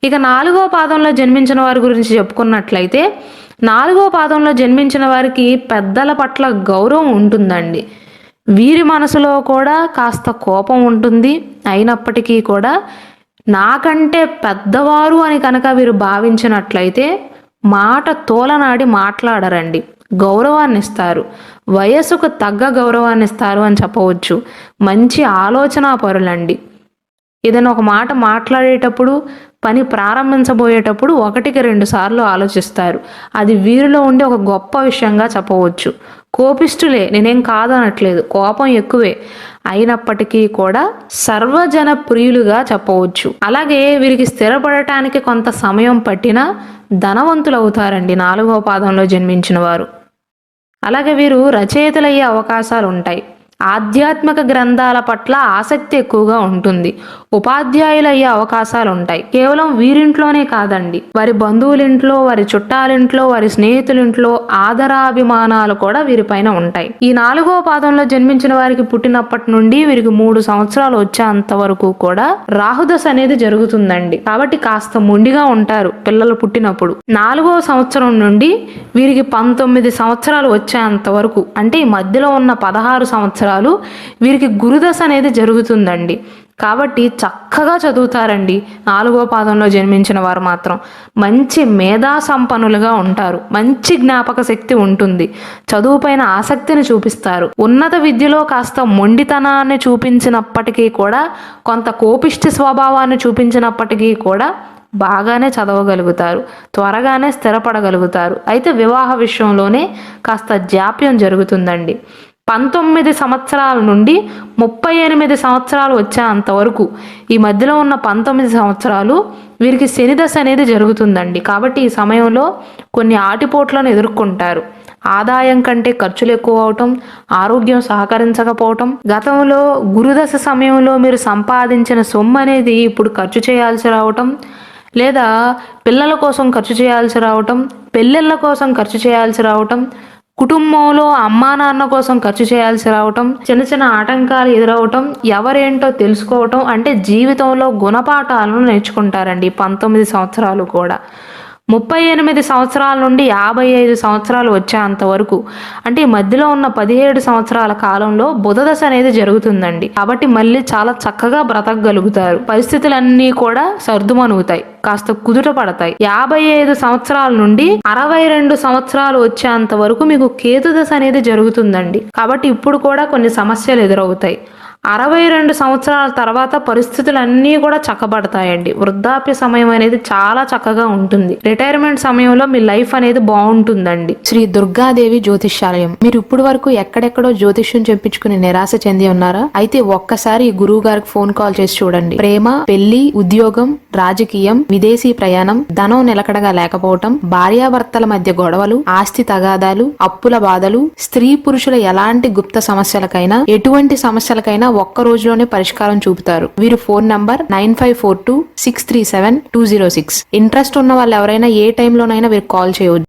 ఇక 4వ పాదంలో జన్మించిన వారి గురించి చెప్పుకున్నట్లయితే 4వ పాదంలో జన్మించిన వారికి పెద్దల పట్ల గౌరవం ఉంటుందండి. వీరి మనసులో కూడా కాస్త కోపం ఉంటుంది. అయినప్పటికీ కూడా నాకంటే పెద్దవారు అని కనుక వీరు భావించినట్లయితే మాట తోలనాడి మాట్లాడరండి. గౌరవాన్ని ఇస్తారు. వయసుకు తగ్గ గౌరవాన్ని ఇస్తారు అని చెప్పవచ్చు. మంచి ఆలోచనా పరులండి. ఏదైనా ఒక మాట మాట్లాడేటప్పుడు, పని ప్రారంభించబోయేటప్పుడు 1కి 2 సార్లు ఆలోచిస్తారు. అది వీరిలో ఉండే ఒక గొప్ప విషయంగా చెప్పవచ్చు. కోపిష్ఠులే, నేనేం కాదనట్లేదు, కోపం ఎక్కువే. అయినప్పటికీ కూడా సర్వజన ప్రియులుగా చెప్పవచ్చు. అలాగే వీరికి స్థిరపడటానికి కొంత సమయం పట్టినా ధనవంతులు అవుతారండి 4వ పాదంలో జన్మించిన వారు. అలాగే వీరు రచయితలయ్యే అవకాశాలు ఉంటాయి. ఆధ్యాత్మిక గ్రంథాల పట్ల ఆసక్తి ఎక్కువగా ఉంటుంది. ఉపాధ్యాయులు అయ్యే అవకాశాలు ఉంటాయి. కేవలం వీరింట్లోనే కాదండి, వారి బంధువులింట్లో, వారి చుట్టాలింట్లో, వారి స్నేహితులింట్లో ఆదరాభిమానాలు కూడా వీరిపైన ఉంటాయి. ఈ 4వ పాదంలో జన్మించిన వారికి పుట్టినప్పటి నుండి వీరికి 3 సంవత్సరాలు వచ్చేంత వరకు కూడా రాహుదశ అనేది జరుగుతుందండి. కాబట్టి కాస్త మొండిగా ఉంటారు పిల్లలు పుట్టినప్పుడు. 4వ సంవత్సరం నుండి వీరికి 19 సంవత్సరాలు వచ్చేంత వరకు, అంటే ఈ మధ్యలో ఉన్న 16 సంవత్సరాలు వీరికి గురుదశ అనేది జరుగుతుందండి. కాబట్టి చక్కగా చదువుతారండి 4వ పాదంలో జన్మించిన వారు మాత్రం. మంచి మేధా సంపన్నులుగా ఉంటారు. మంచి జ్ఞాపక శక్తి ఉంటుంది. చదువుపైన ఆసక్తిని చూపిస్తారు. ఉన్నత విద్యలో కాస్త మొండితనాన్ని చూపించినప్పటికీ కూడా, కొంత కోపిష్టి స్వభావాన్ని చూపించినప్పటికీ కూడా బాగానే చదవగలుగుతారు. త్వరగానే స్థిరపడగలుగుతారు. అయితే వివాహ విషయంలోనే కాస్త జాప్యం జరుగుతుందండి. 19 సంవత్సరాల నుండి 38 సంవత్సరాలు వచ్చేంత వరకు, ఈ మధ్యలో ఉన్న 19 సంవత్సరాలు వీరికి శని దశ అనేది జరుగుతుందండి. కాబట్టి ఈ సమయంలో కొన్ని ఆటిపోట్లను ఎదుర్కొంటారు. ఆదాయం కంటే ఖర్చులు ఎక్కువ అవటం, ఆరోగ్యం సహకరించకపోవటం, గతంలో గురుదశ సమయంలో మీరు సంపాదించిన సొమ్ము అనేది ఇప్పుడు ఖర్చు చేయాల్సి రావటం, లేదా పిల్లల కోసం ఖర్చు చేయాల్సి రావటం, పెళ్ళిళ్ళ కోసం ఖర్చు చేయాల్సి రావటం, కుటుంబంలో అమ్మా నాన్న కోసం ఖర్చు చేయాల్సి రావటం, చిన్న చిన్న ఆటంకాలు ఎదురవటం, ఎవరేంటో తెలుసుకోవటం, అంటే జీవితంలో గుణపాఠాలను నేర్చుకుంటారండి 19 సంవత్సరాలు కూడా. 38 సంవత్సరాల నుండి 55 సంవత్సరాలు వచ్చేంత వరకు, అంటే ఈ మధ్యలో ఉన్న 17 సంవత్సరాల కాలంలో బుధదశ అనేది జరుగుతుందండి. కాబట్టి మళ్ళీ చాలా చక్కగా బ్రతకగలుగుతారు. పరిస్థితులన్నీ కూడా సర్దుమనుగుతాయి, కాస్త కుదుట పడతాయి. 55 సంవత్సరాల నుండి 62 సంవత్సరాలు వచ్చేంత వరకు మీకు కేతు దశ అనేది జరుగుతుందండి. కాబట్టి ఇప్పుడు కూడా కొన్ని సమస్యలు ఎదురవుతాయి. 62 సంవత్సరాల తర్వాత పరిస్థితులన్నీ కూడా చక్కబడతాయండి. వృద్ధాప్య సమయం అనేది చాలా చక్కగా ఉంటుంది. రిటైర్మెంట్ సమయంలో మీ లైఫ్ అనేది బాగుంటుందండి. శ్రీ దుర్గాదేవి జ్యోతిష్యాలయం. మీరు ఇప్పుడు వరకు ఎక్కడెక్కడో జ్యోతిష్యం చెప్పించుకుని నిరాశ చెంది ఉన్నారా? అయితే ఒక్కసారి గురువు గారికి ఫోన్ కాల్ చేసి చూడండి. ప్రేమ, పెళ్లి, ఉద్యోగం, రాజకీయం, విదేశీ ప్రయాణం, ధనం నిలకడగా లేకపోవటం, భార్యాభర్తల మధ్య గొడవలు, ఆస్తి తగాదాలు, అప్పుల బాధలు, స్త్రీ పురుషుల ఎలాంటి గుప్త సమస్యలకైనా, ఎటువంటి సమస్యలకైనా ఒక్క రోజులోనే పరిష్కారం చూపుతారు. వీరు ఫోన్ నంబర్ 9542637206. ఇంట్రెస్ట్ ఉన్న వాళ్ళు ఎవరైనా ఏ టైంలోనైనా వీరికి కాల్ చేయవచ్చు.